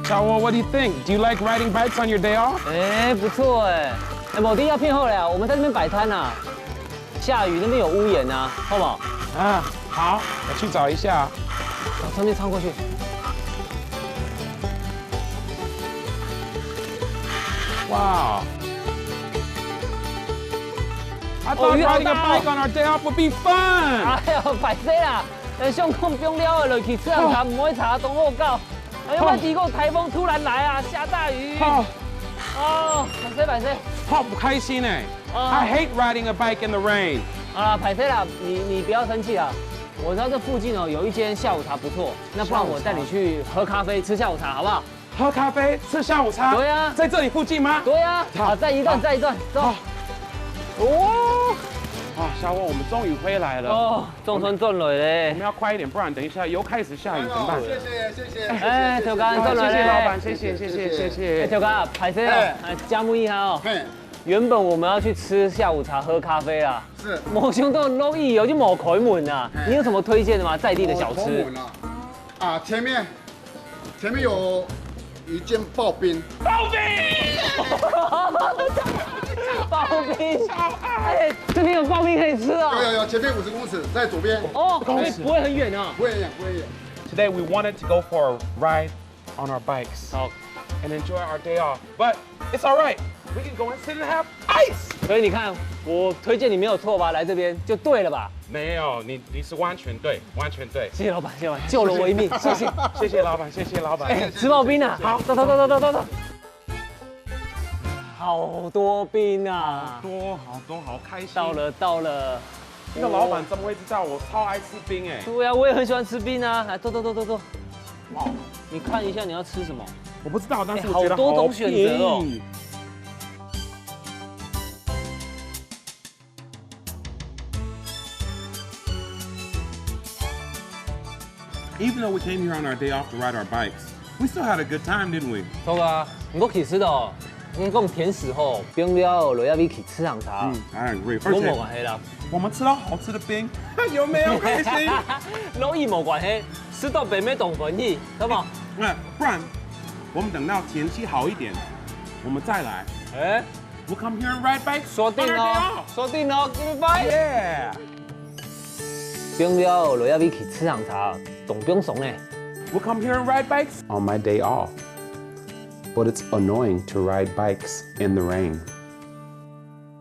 Shawo, what do you think? Do you like riding bikes on your day off? 哎，不错哎。哎，某地要骗后来啊，我们在这边摆摊呐。下雨那边有屋檐呐，好不好？啊，好，我去找一下。往上面穿过去。Wow. I thought riding a bike on our day off would be fun. 哎呦，歹势啦！上空不用了落去吃红茶，唔会查东后告。哎呦，结果台风突然来啊，下大雨。哦，歹势。好不开心哎。I hate riding a bike in the rain. 啊，歹势啦，你不要生气啊。我知道这附近哦有一间下午茶不错，那不然我带你去喝咖啡吃下午茶好不好？喝咖啡吃下午茶？对呀，在这里附近吗？对呀。好，再一段，走。哦，啊，小沃，我们终于回来了。哦，仲春转来嘞。我们要快一点，不然等一下又开始下雨怎么办？谢谢。哎，条干转来嘞。谢谢老板，谢谢。哎，条干，歹势哦，加木一下哦。原本我们要去吃下午茶、喝咖啡啦。是。冇想到落雨又去冇开门呐。你有什么推荐的吗？在地的小吃？啊，前面有一间刨冰。刨冰，哎，这边有刨冰可以吃啊！有，前面50公尺，在左边。哦，不会很远啊。不会远。Today we wanted to go for a ride on our bikes and enjoy our day off, but it's all right. We can go and sit and have ice. 所以你看，我推荐你没有错吧？来这边就对了吧？没有，你是完全对。谢谢老板，救了我一命，谢谢。谢谢老板。哎，吃刨冰啊！好，走。好多冰啊！好多，好开心。到了。那个老板怎么会知道我超爱吃冰哎？对呀，我也很喜欢吃冰啊！来，走。哇，你看一下你要吃什么？我不知道，但是我觉得好多种选择哦。Even though we came here on our day off to ride our bikes, we still had a good time, didn't we? 错啊，我去吃的哦。你讲甜食吼，冰了落要比去吃红茶。I agree. 我冇关系啦。我们吃到好吃的冰，有没有开心？落雨冇关系，吃到北美懂文艺，好不好？不然我们等到天气好一点，我们再来。哎 ，We'll come here and ride bikes. 锁定哦，Give me five. Yeah. 冰了落要比去吃红茶，懂冰怂嘞。We'll come here and ride bikes on my day off. But it's annoying to ride bikes in the rain.